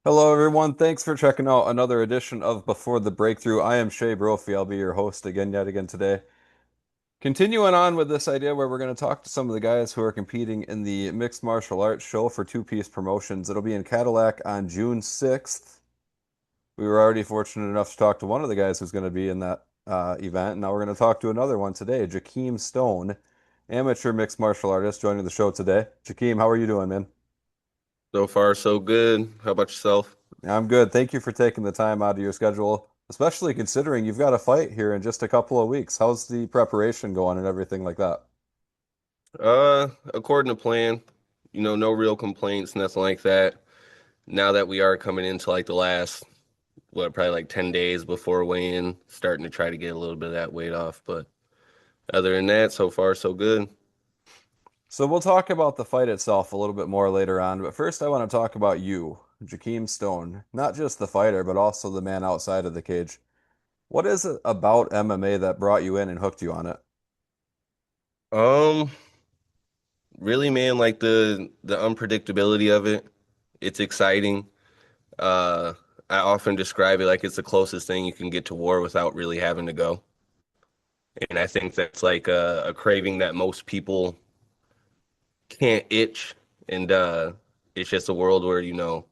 Hello, everyone. Thanks for checking out another edition of Before the Breakthrough. I am Shay Brophy. I'll be your host yet again today. Continuing on with this idea where we're going to talk to some of the guys who are competing in the mixed martial arts show for two-piece promotions. It'll be in Cadillac on June 6th. We were already fortunate enough to talk to one of the guys who's going to be in that event. Now we're going to talk to another one today, Jahkeem Stone, amateur mixed martial artist, joining the show today. Jahkeem, how are you doing, man? So far, so good. How about yourself? I'm good. Thank you for taking the time out of your schedule, especially considering you've got a fight here in just a couple of weeks. How's the preparation going and everything like that? According to plan, no real complaints, nothing like that. Now that we are coming into like the last, probably like 10 days before weigh-in, starting to try to get a little bit of that weight off. But other than that, so far, so good. So we'll talk about the fight itself a little bit more later on, but first I want to talk about you, Jahkeem Stone, not just the fighter, but also the man outside of the cage. What is it about MMA that brought you in and hooked you on it? Um, Really, man, like the unpredictability of it. It's exciting. Uh, I often describe it like it's the closest thing you can get to war without really having to go. And I think that's like a craving that most people can't itch, and it's just a world where you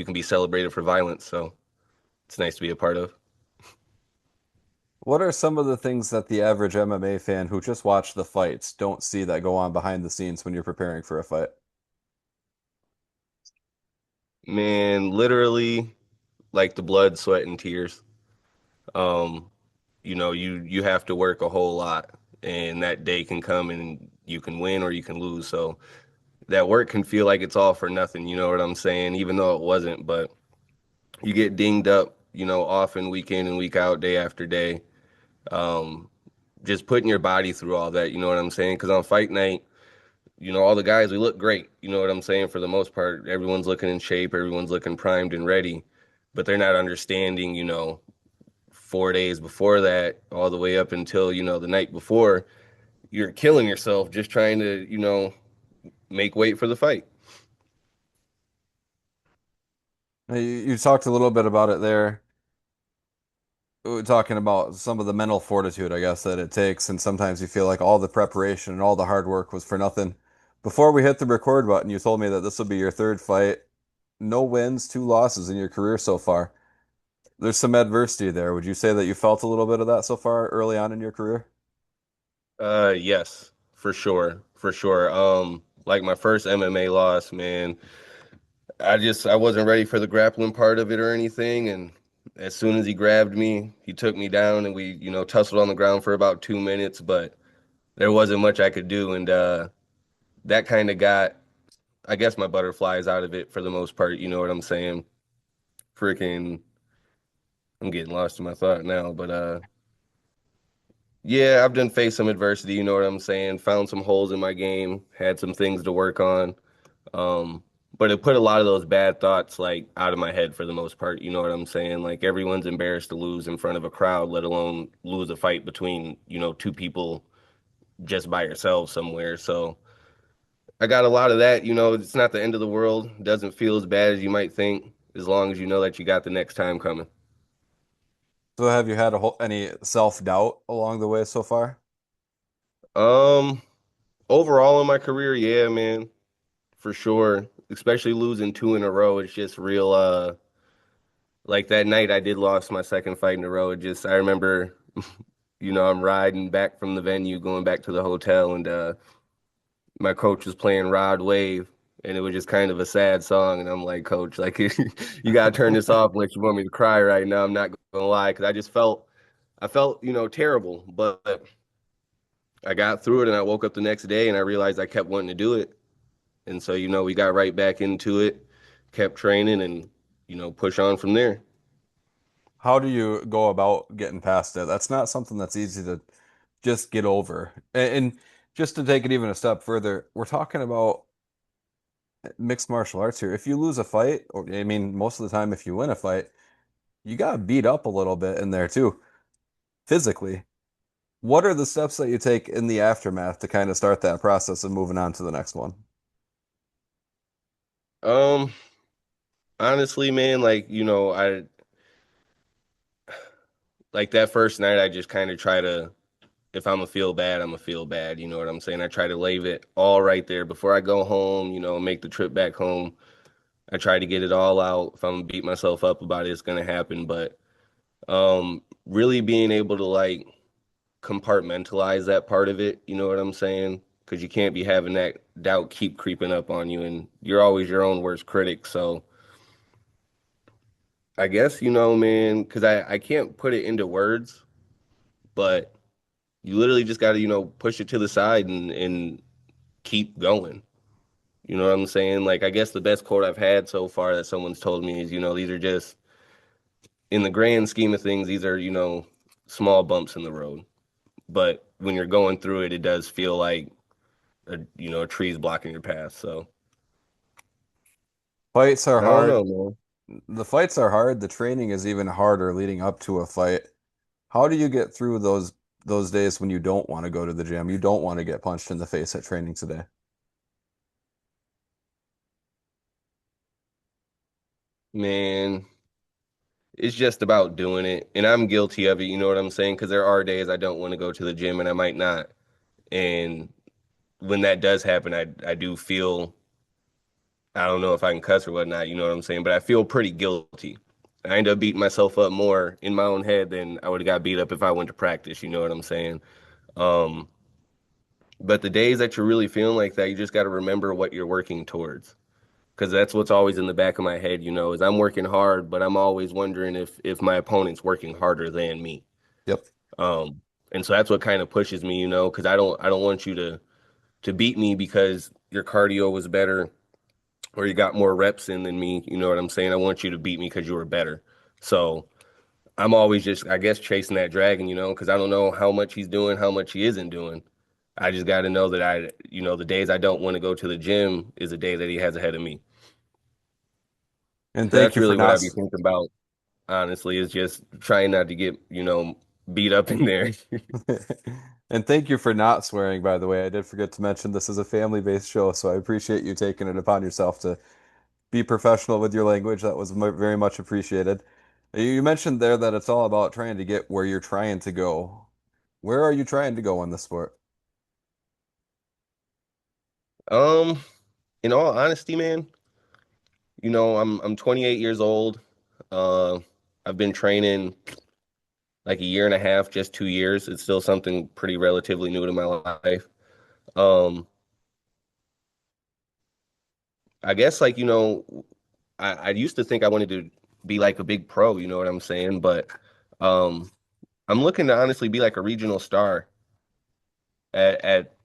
can be celebrated for violence. So it's nice to be a part of. What are some of the things that the average MMA fan who just watch the fights don't see that go on behind the scenes when you're preparing for a fight? Man, literally like the blood, sweat, and tears. Um, you have to work a whole lot, and that day can come and you can win or you can lose. So that work can feel like it's all for nothing. You know what I'm saying? Even though it wasn't, but you get dinged up, often week in and week out, day after day. Um, just putting your body through all that, you know what I'm saying? Because on fight night, all the guys, we look great, you know what I'm saying? For the most part, everyone's looking in shape, everyone's looking primed and ready, but they're not understanding, 4 days before that, all the way up until, the night before, you're killing yourself just trying to, make weight for the fight. You talked a little bit about it there. We're talking about some of the mental fortitude, I guess, that it takes, and sometimes you feel like all the preparation and all the hard work was for nothing. Before we hit the record button, you told me that this will be your third fight. No wins, two losses in your career so far. There's some adversity there. Would you say that you felt a little bit of that so far early on in your career? Yes, for sure, for sure. Like my first MMA loss, man, I wasn't ready for the grappling part of it or anything, and as soon as he grabbed me, he took me down and we, tussled on the ground for about 2 minutes, but there wasn't much I could do, and that kind of got, I guess, my butterflies out of it for the most part. You know what I'm saying? Freaking, I'm getting lost in my thought now, but yeah, I've done faced some adversity. You know what I'm saying? Found some holes in my game, had some things to work on. Um, but it put a lot of those bad thoughts like out of my head for the most part. You know what I'm saying? Like everyone's embarrassed to lose in front of a crowd, let alone lose a fight between, two people just by yourself somewhere. So I got a lot of that. It's not the end of the world. It doesn't feel as bad as you might think, as long as you know that you got the next time coming. So have you had any self-doubt along the way so far? Um, Overall in my career, yeah, man, for sure. Especially losing two in a row, it's just real. Like that night, I did lost my second fight in a row. It just I remember, I'm riding back from the venue, going back to the hotel, and my coach was playing Rod Wave, and it was just kind of a sad song. And I'm like, Coach, like you gotta turn this off unless you want me to cry right now. I'm not gonna lie, because I felt, terrible, but I got through it, and I woke up the next day, and I realized I kept wanting to do it, and so we got right back into it, kept training, and push on from there. How do you go about getting past it? That's not something that's easy to just get over. And just to take it even a step further, we're talking about mixed martial arts here. If you lose a fight, or I mean, most of the time, if you win a fight, you got beat up a little bit in there too, physically. What are the steps that you take in the aftermath to kind of start that process of moving on to the next one? Um, honestly, man, like, I like that first night I just kind of try to if I'm gonna feel bad, I'm gonna feel bad, you know what I'm saying? I try to leave it all right there before I go home, make the trip back home. I try to get it all out. If I'm gonna beat myself up about it, it's gonna happen, but really being able to like compartmentalize that part of it, you know what I'm saying? Because you can't be having that doubt keep creeping up on you, and you're always your own worst critic. So I guess, man, because I can't put it into words, but you literally just got to, push it to the side and keep going. You know what I'm saying? Like, I guess the best quote I've had so far that someone's told me is, these are just, in the grand scheme of things, these are, small bumps in the road. But when you're going through it, it does feel like a tree's blocking your path. So Fights are I don't hard. know, man. The fights are hard. The training is even harder leading up to a fight. How do you get through those days when you don't want to go to the gym? You don't want to get punched in the face at training today. Man, it's just about doing it. And I'm guilty of it, you know what I'm saying? Because there are days I don't want to go to the gym and I might not. And when that does happen, I do feel I don't know if I can cuss or whatnot, you know what I'm saying? But I feel pretty guilty. I end up beating myself up more in my own head than I would have got beat up if I went to practice, you know what I'm saying? Um, but the days that you're really feeling like that, you just got to remember what you're working towards. Because that's what's always in the back of my head, is I'm working hard, but I'm always wondering if my opponent's working harder than me. Yep. Um, and so that's what kind of pushes me, because I don't want you to beat me because your cardio was better or you got more reps in than me. You know what I'm saying? I want you to beat me because you were better. So I'm always just, I guess, chasing that dragon, because I don't know how much he's doing, how much he isn't doing. I just got to know that the days I don't want to go to the gym is a day that he has ahead of me. And So thank that's you for really what not I be thinking about, honestly, is just trying not to get, beat up in there. and thank you for not swearing, by the way. I did forget to mention this is a family-based show, so I appreciate you taking it upon yourself to be professional with your language. That was very much appreciated. You mentioned there that it's all about trying to get where you're trying to go. Where are you trying to go in the sport? Um, in all honesty, man, I'm 28 years old. Uh, I've been training like a year and a half, just 2 years. It's still something pretty relatively new to my life. Um, I guess like, I used to think I wanted to be like a big pro, you know what I'm saying? But um, I'm looking to honestly be like a regional star at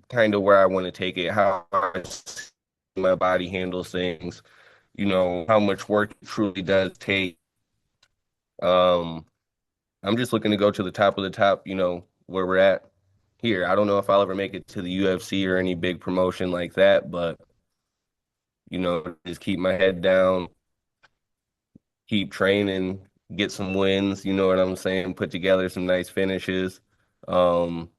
kind of where I want to take it, how my body handles things, how much work it truly does take. Um, I'm just looking to go to the top of the top, where we're at here. I don't know if I'll ever make it to the UFC or any big promotion like that, but just keep my head down, keep training, get some wins, you know what I'm saying, put together some nice finishes. Um,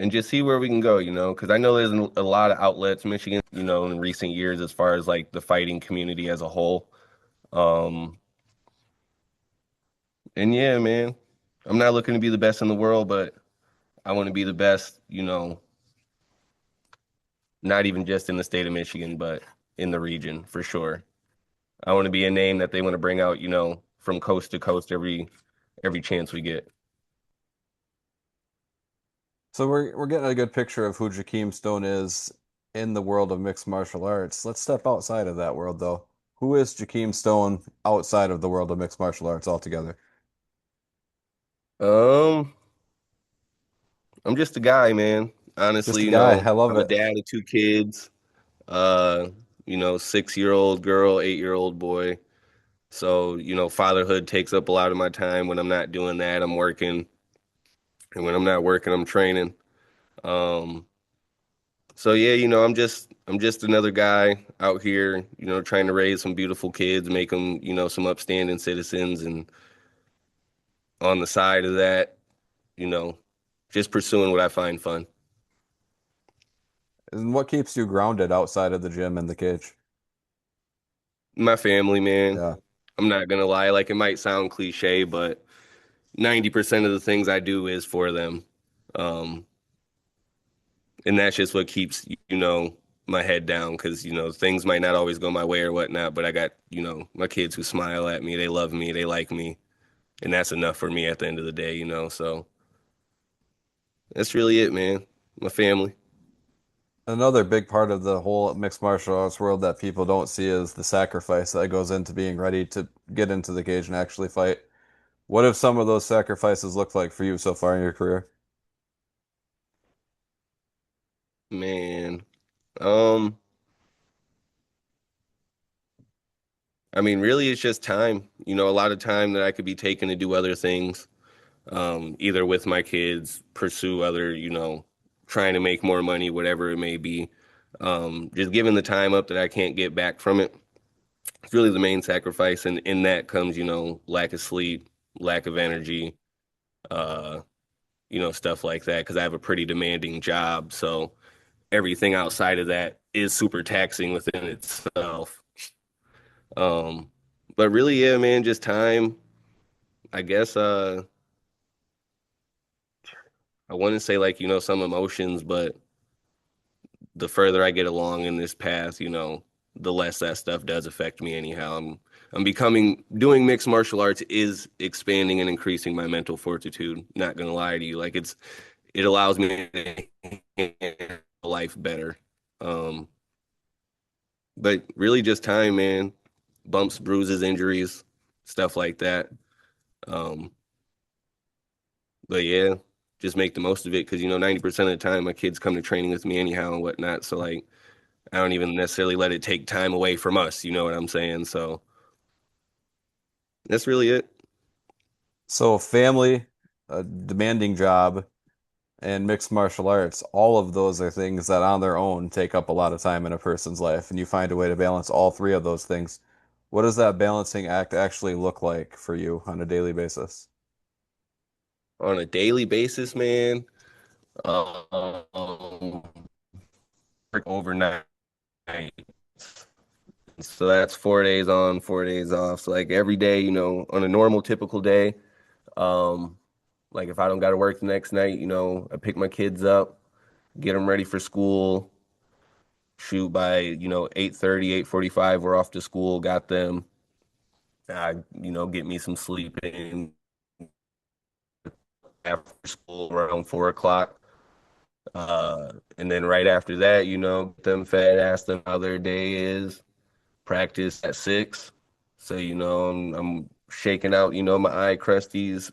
and just see where we can go, because I know there's a lot of outlets, Michigan, in recent years as far as like the fighting community as a whole. Um, and yeah, man, I'm not looking to be the best in the world, but I want to be the best, not even just in the state of Michigan, but in the region for sure. I want to be a name that they want to bring out, from coast to coast every chance we get. So we're getting a good picture of who Jahkeem Stone is in the world of mixed martial arts. Let's step outside of that world, though. Who is Jahkeem Stone outside of the world of mixed martial arts altogether? Um, I'm just a guy, man. Just Honestly, a guy. I love I'm a it. dad of two kids. Uh, 6-year-old girl, 8-year-old boy. So, fatherhood takes up a lot of my time. When I'm not doing that, I'm working. And when I'm not working, I'm training. Um, so yeah, I'm just another guy out here, trying to raise some beautiful kids, make them, some upstanding citizens, and on the side of that, you know, just pursuing what I find fun. And what keeps you grounded outside of the gym and the cage? My family, man. Yeah. I'm not gonna lie, like it might sound cliche, but 90% of the things I do is for them. Um, and that's just what keeps, my head down because, things might not always go my way or whatnot, but I got, my kids who smile at me, they love me, they like me, and that's enough for me at the end of the day. So that's really it, man. My family. Another big part of the whole mixed martial arts world that people don't see is the sacrifice that goes into being ready to get into the cage and actually fight. What have some of those sacrifices looked like for you so far in your career? Man. Um, I mean, really, it's just time. A lot of time that I could be taking to do other things, either with my kids, pursue other, trying to make more money, whatever it may be. Just giving the time up that I can't get back from it. It's really the main sacrifice, and in that comes, lack of sleep, lack of energy, uh, stuff like that. Because I have a pretty demanding job, so everything outside of that is super taxing within itself. Um, but really, yeah, man, just time. I guess I wouldn't say like, some emotions, but the further I get along in this path, the less that stuff does affect me anyhow. I'm becoming doing mixed martial arts is expanding and increasing my mental fortitude. Not gonna lie to you. Like it allows me to handle life better. Um, but really just time, man. Bumps, bruises, injuries, stuff like that. Um, but yeah, just make the most of it because 90% of the time my kids come to training with me anyhow and whatnot. So like I don't even necessarily let it take time away from us. You know what I'm saying? So that's really it. So, family, a demanding job, and mixed martial arts, all of those are things that on their own take up a lot of time in a person's life, and you find a way to balance all three of those things. What does that balancing act actually look like for you on a daily basis? On a daily basis, man. Um, work overnight. So that's 4 days on, 4 days off. So like every day, on a normal typical day, um, like if I don't got to work the next night, I pick my kids up, get them ready for school, shoot by, 8:30, 8:45, we're off to school, got them. I, get me some sleep in after school around 4 o'clock. And then right after that, get them fed, ask them how their day is, practice at 6. So, I'm shaking out, my eye crusties,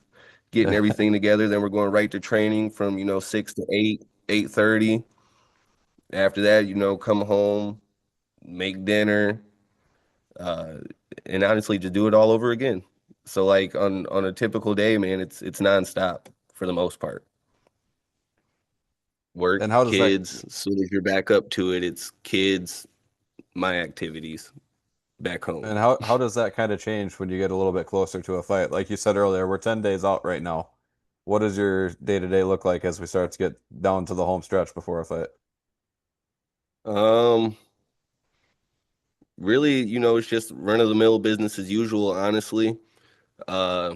getting everything together. Then we're going right to training from, 6 to 8, 8:30. After that, come home, make dinner, uh, and honestly just do it all over again. So like on a typical day, man, it's nonstop for the most part. Work, And how does that kids, as soon as you're back up to it, it's kids, my activities back home. and how does that kind of change when you get a little bit closer to a fight? Like you said earlier, we're 10 days out right now. What does your day-to-day look like as we start to get down to the home stretch before a fight? Um, Really, it's just run of the mill business as usual, honestly. Uh,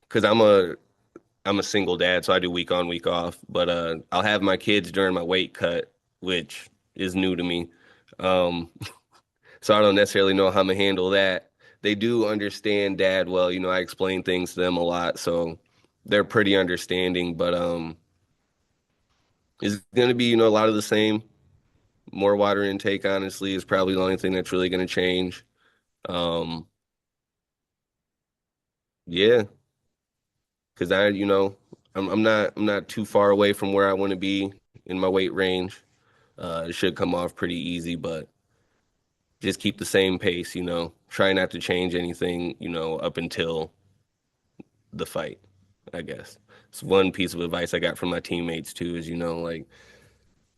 because I'm a single dad, so I do week on, week off. But I'll have my kids during my weight cut, which is new to me. Um, so I don't necessarily know how I'm gonna handle that. They do understand dad well, I explain things to them a lot, so they're pretty understanding. But it's gonna be, a lot of the same. More water intake, honestly, is probably the only thing that's really gonna change. Um, yeah, because I'm not too far away from where I want to be in my weight range. It should come off pretty easy, but just keep the same pace, Try not to change anything, up until the fight, I guess. It's one piece of advice I got from my teammates too is, like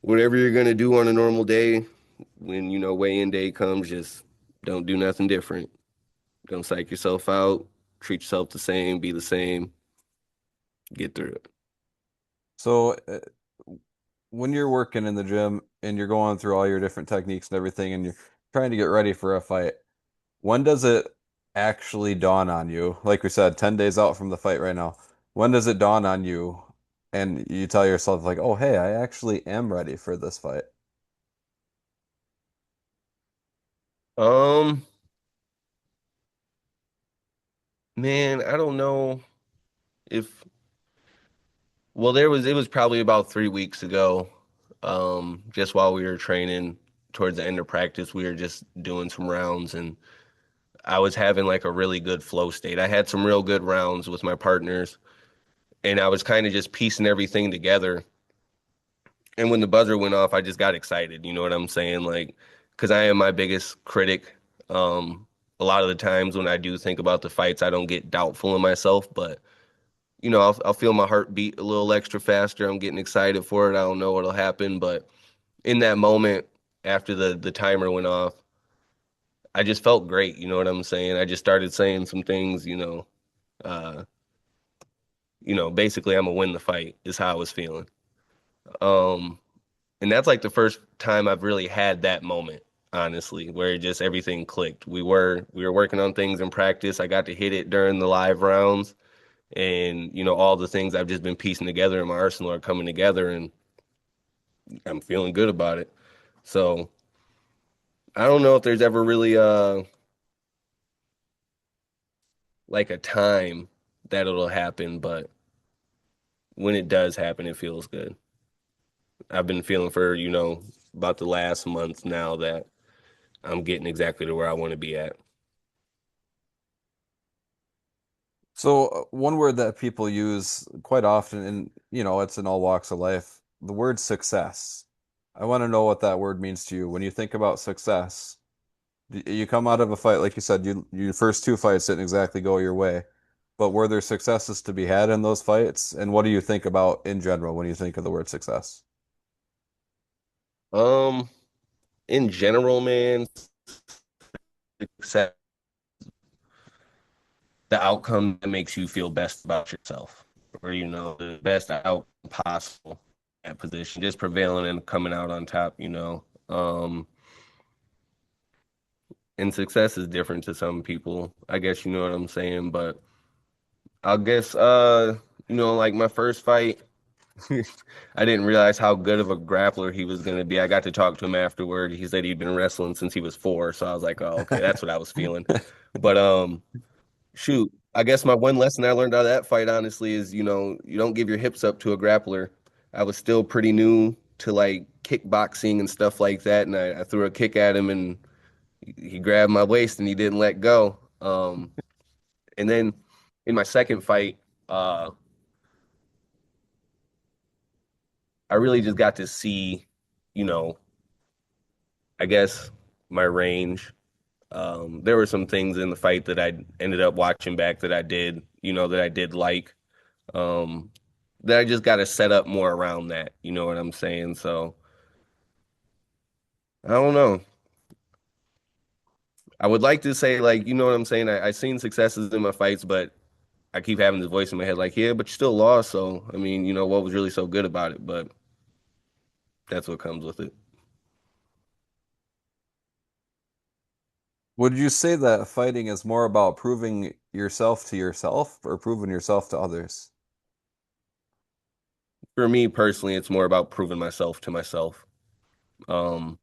whatever you're gonna do on a normal day, when weigh-in day comes, just don't do nothing different. Don't psych yourself out. Treat yourself the same. Be the same. Get through it. So, when you're working in the gym and you're going through all your different techniques and everything and you're trying to get ready for a fight, When does it actually dawn on you? Like we said, 10 days out from the fight right now. When does it dawn on you and you tell yourself like, "Oh, hey, I actually am ready for this fight." Um, man, I don't know if well, it was probably about 3 weeks ago. Just while we were training towards the end of practice, we were just doing some rounds and I was having like a really good flow state. I had some real good rounds with my partners and I was kind of just piecing everything together. And when the buzzer went off, I just got excited. You know what I'm saying? Like, because I am my biggest critic. A lot of the times when I do think about the fights, I don't get doubtful in myself, but I'll feel my heart beat a little extra faster. I'm getting excited for it. I don't know what'll happen, but in that moment, after the timer went off, I just felt great. You know what I'm saying? I just started saying some things. Uh, basically, I'm gonna win the fight is how I was feeling. Um, And that's like the first time I've really had that moment, honestly, where just everything clicked. We were working on things in practice. I got to hit it during the live rounds, and all the things I've just been piecing together in my arsenal are coming together, and I'm feeling good about it. So I don't know if there's ever really like a time that it'll happen, but when it does happen, it feels good. I've been feeling for about the last month now that I'm getting exactly to where I want to be at. So, one word that people use quite often, and it's in all walks of life, the word success. I want to know what that word means to you. When you think about success, you come out of a fight, like you said, your first two fights didn't exactly go your way, but were there successes to be had in those fights? And what do you think about in general when you think of the word success? Um, in general, man, success, the outcome that makes you feel best about yourself, or the best outcome possible in that position, just prevailing and coming out on top. And success is different to some people. I guess you know what I'm saying, but I guess like my first fight, I didn't realize how good of a grappler he was gonna be. I got to talk to him afterward. He said he'd been wrestling since he was 4, so I was like, oh, okay, that's what I was feeling. But shoot, I guess my one lesson I learned out of that fight, honestly, is you don't give your hips up to a grappler. I was still pretty new to like kickboxing and stuff like that, and I threw a kick at him, and he grabbed my waist and he didn't let go. And then in my second fight, uh, I really just got to see, you know, I guess my range. There were some things in the fight that I ended up watching back that that I did like. Um, that I just got to set up more around that. You know what I'm saying? So I don't know. I would like to say like, you know what I'm saying? I seen successes in my fights, but I keep having this voice in my head like, yeah, but you still lost. So I mean, what was really so good about it? But that's what comes with it. Would you say that fighting is more about proving yourself to yourself or proving yourself to others? For me personally, it's more about proving myself to myself. Um,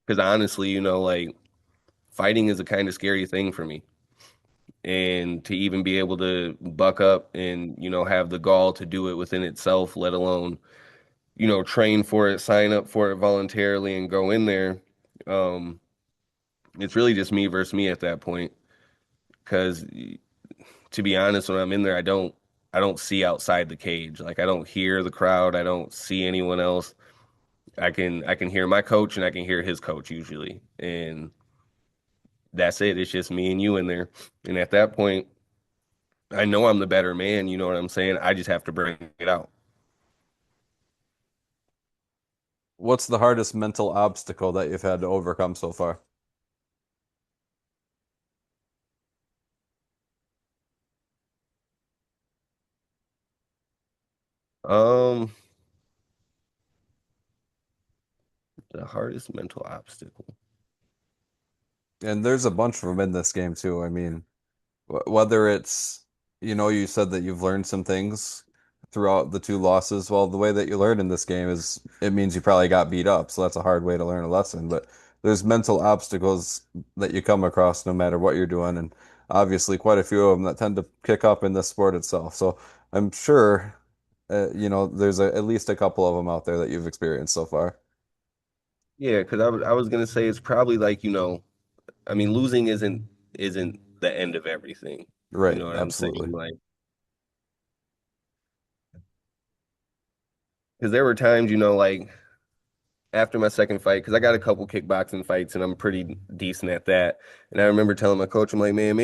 because honestly, like fighting is a kind of scary thing for me. And to even be able to buck up and, have the gall to do it within itself, let alone, train for it, sign up for it voluntarily and go in there. Um, it's really just me versus me at that point. Because to be honest, when I'm in there, I don't see outside the cage. Like I don't hear the crowd. I don't see anyone else. I can hear my coach and I can hear his coach usually. And that's it. It's just me and you in there. And at that point, I know I'm the better man, you know what I'm saying? I just have to bring it out. What's the hardest mental obstacle that you've had to overcome so far? Um, the hardest mental obstacle. And there's a bunch of them in this game too. I mean, whether it's, you said that you've learned some things throughout the two losses. Well, the way that you learn in this game is it means you probably got beat up. So that's a hard way to learn a lesson. But there's mental obstacles that you come across no matter what you're doing. And obviously, quite a few of them that tend to kick up in the sport itself. So I'm sure, there's at least a couple of them out there that you've experienced so far. Yeah, because I was gonna say it's probably like, I mean, losing isn't the end of everything. You Right. know what I'm saying? Absolutely. Like, because there were times, like after my second fight, because I got a couple kickboxing fights and I'm pretty decent at that. And I remember telling my coach, I'm like, man,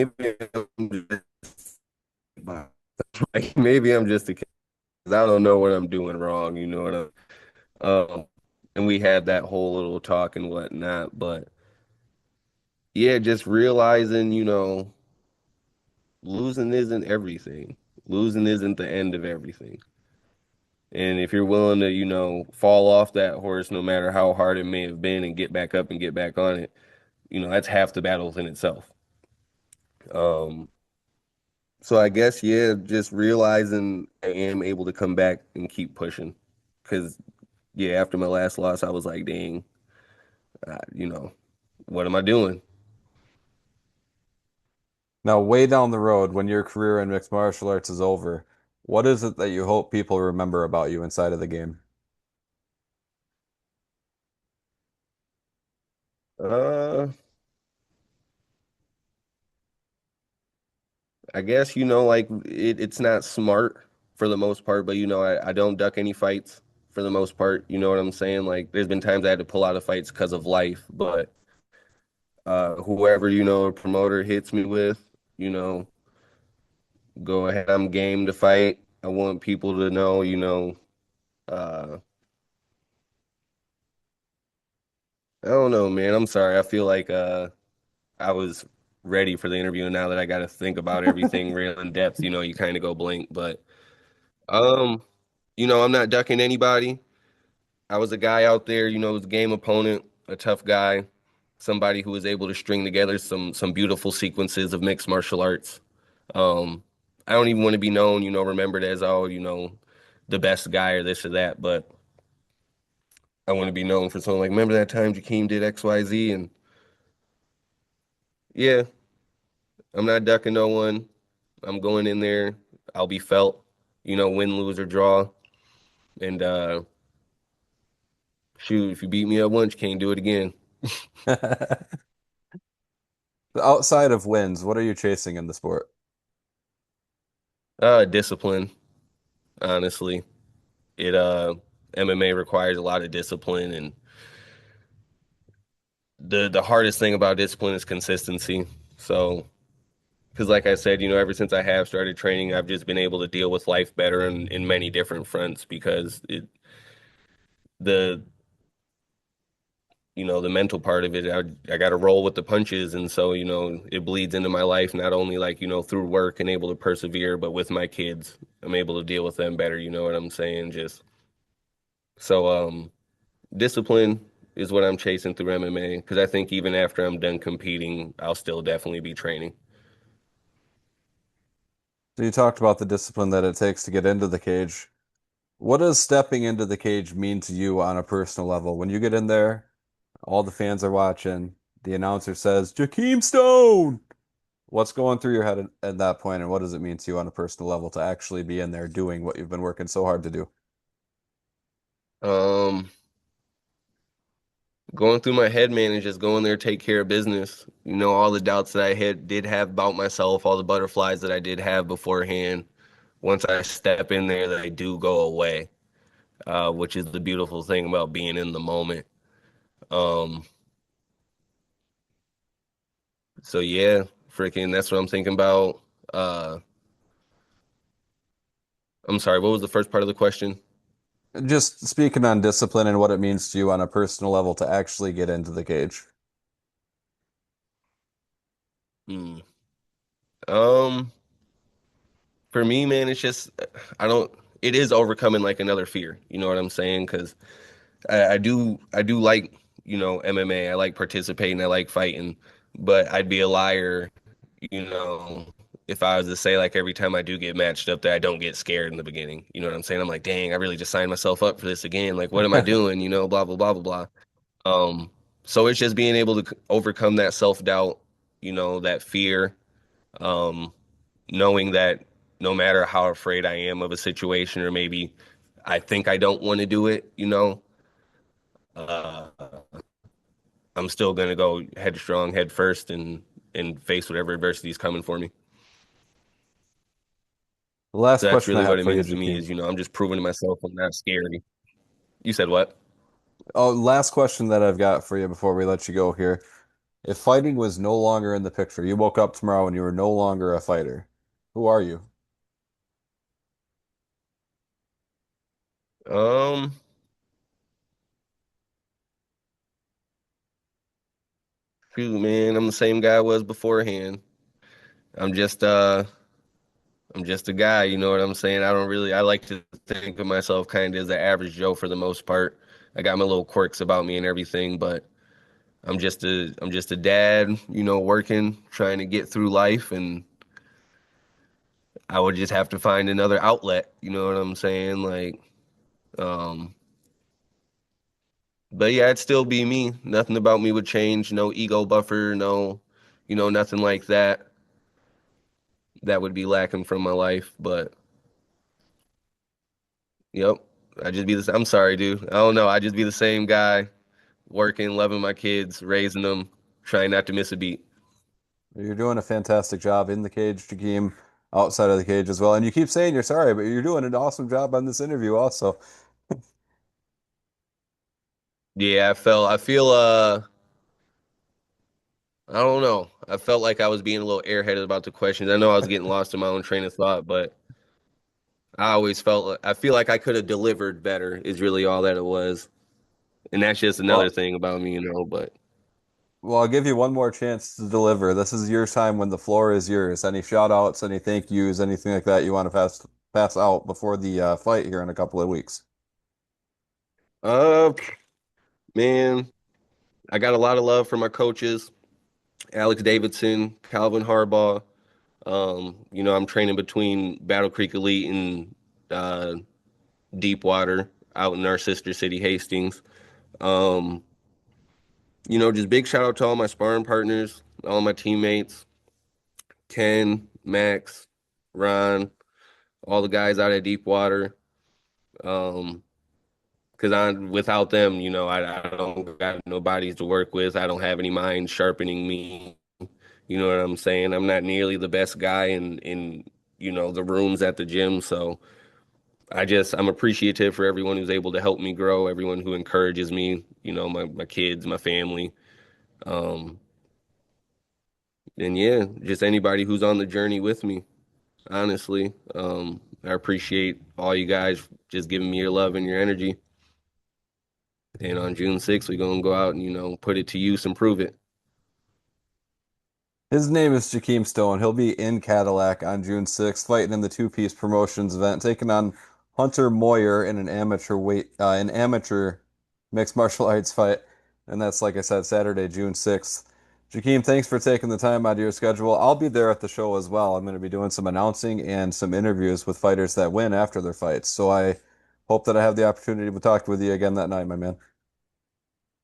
maybe I'm just a kid. 'Cause I don't know what I'm doing wrong. You know what and we had that whole little talk and whatnot. But yeah, just realizing, losing isn't everything. Losing isn't the end of everything. And if you're willing to, fall off that horse, no matter how hard it may have been, and get back up and get back on it, that's half the battle in itself. Um, so I guess, yeah, just realizing I am able to come back and keep pushing. Because, yeah, after my last loss, I was like, dang, what am I doing? Now, way down the road, when your career in mixed martial arts is over, what is it that you hope people remember about you inside of the game? Uh, I guess, like it's not smart for the most part, but I don't duck any fights for the most part. You know what I'm saying? Like there's been times I had to pull out of fights because of life, but whoever, a promoter hits me with, you know, go ahead. I'm game to fight. I want people to know, uh I don't know, man. I'm sorry. I feel like I was ready for the interview and now that I got to think about everything real in depth, you kind of go blank, but um I'm not ducking anybody. I was a guy out there, was a game opponent, a tough guy, somebody who was able to string together some beautiful sequences of mixed martial arts. Um, I don't even want to be known, remembered as the best guy or this or that, but I want to be known for something like, remember that time Jahkeem did XYZ? And yeah, I'm not ducking no one. I'm going in there. I'll be felt, win, lose, or draw. And shoot, if you beat me at once, you can't do it again. Outside of wins, what are you chasing in the sport? Discipline, honestly. It MMA requires a lot of discipline, and the hardest thing about discipline is consistency. So, because like I said, ever since I have started training, I've just been able to deal with life better in many different fronts because the the mental part of it, I got to roll with the punches, and so it bleeds into my life not only like through work and able to persevere, but with my kids, I'm able to deal with them better. You know what I'm saying? Just so discipline is what I'm chasing through MMA because I think even after I'm done competing, I'll still definitely be training. So you talked about the discipline that it takes to get into the cage. What does stepping into the cage mean to you on a personal level? When you get in there, all the fans are watching, the announcer says, Jahkeem Stone! What's going through your head at that point, and what does it mean to you on a personal level to actually be in there doing what you've been working so hard to do? Um, Going through my head, man, and just going there, take care of business. All the doubts that I did have about myself, all the butterflies that I did have beforehand. Once I step in there, they do go away, which is the beautiful thing about being in the moment. Um, so yeah, freaking, that's what I'm thinking about. Uh, I'm sorry, what was the first part of the question? Just speaking on discipline and what it means to you on a personal level to actually get into the cage. Hmm. Um, for me, man, it's just I don't. It is overcoming like another fear. You know what I'm saying? Because I do like MMA. I like participating. I like fighting, but I'd be a liar, you know, if I was to say like every time I do get matched up that I don't get scared in the beginning. You know what I'm saying? I'm like, dang, I really just signed myself up for this again. Like, what am I doing? You know, blah blah blah blah blah. Um, so it's just being able to overcome that self-doubt, you know, that fear, um, knowing that no matter how afraid I am of a situation or maybe I think I don't want to do it, you know, uh, I'm still gonna go headstrong, head first, and face whatever adversity is coming for me. The last So that's question I really what have it for you, means to me Jakeem. is, you know, I'm just proving to myself I'm not scary. You said what? Oh, last question that I've got for you before we let you go here. If fighting was no longer in the picture, you woke up tomorrow and you were no longer a fighter, who are you? Um, Shoot, man, I'm the same guy I was beforehand. I'm just uh I'm just a guy, you know what I'm saying? I like to think of myself kind of as the average Joe for the most part. I got my little quirks about me and everything, but I'm just a dad, you know, working, trying to get through life, and I would just have to find another outlet, you know what I'm saying? Um but yeah, it'd still be me. Nothing about me would change, no ego buffer, no, you know, nothing like that. That would be lacking from my life, but yep. I'm sorry, dude. I don't know. I just be the same guy, working, loving my kids, raising them, trying not to miss a beat. You're doing a fantastic job in the cage, Jakeem, outside of the cage as well. And you keep saying you're sorry, but you're doing an awesome job on this interview also. Yeah, I feel I don't know. I felt like I was being a little airheaded about the questions. I know I was getting lost in my own train of thought, but I feel like I could have delivered better is really all that it was. And that's just another Well, thing about me, you know, but I'll give you one more chance to deliver. This is your time when the floor is yours. Any shout outs, any thank yous, anything like that you want to pass out before the fight here in a couple of weeks. uh man, I got a lot of love for my coaches, Alex Davidson, Calvin Harbaugh. You know, I'm training between Battle Creek Elite and uh, Deepwater out in our sister city, Hastings. Um, you know, just big shout out to all my sparring partners, all my teammates, Ken, Max, Ron, all the guys out at Deepwater. Um, because I without them, you know, I don't got nobody to work with. I don't have any minds sharpening me. You know what I'm saying? I'm not nearly the best guy in you know the rooms at the gym, so I'm appreciative for everyone who's able to help me grow, everyone who encourages me, you know, my kids, my family. Um, and yeah, just anybody who's on the journey with me, honestly. I appreciate all you guys just giving me your love and your energy. And on June 6th, we're gonna go out and, you know, put it to use and prove it. His name is Jahkeem Stone. He'll be in Cadillac on June 6th, fighting in the two-piece promotions event, taking on Hunter Moyer in an amateur mixed martial arts fight. And that's, like I said, Saturday, June 6th. Jahkeem, thanks for taking the time out of your schedule. I'll be there at the show as well. I'm going to be doing some announcing and some interviews with fighters that win after their fights. So I hope that I have the opportunity to talk with you again that night, my man.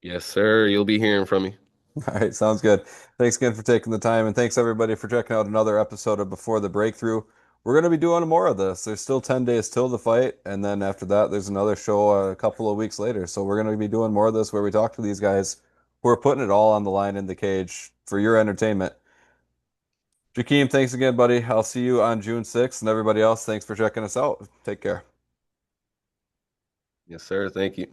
Yes, sir. You'll be hearing from me. All right, sounds good. Thanks again for taking the time, and thanks everybody for checking out another episode of Before the Breakthrough. We're going to be doing more of this. There's still 10 days till the fight, and then after that, there's another show a couple of weeks later. So we're going to be doing more of this where we talk to these guys who are putting it all on the line in the cage for your entertainment. Jakeem, thanks again, buddy. I'll see you on June 6th, and everybody else, thanks for checking us out. Take care. Yes, sir. Thank you.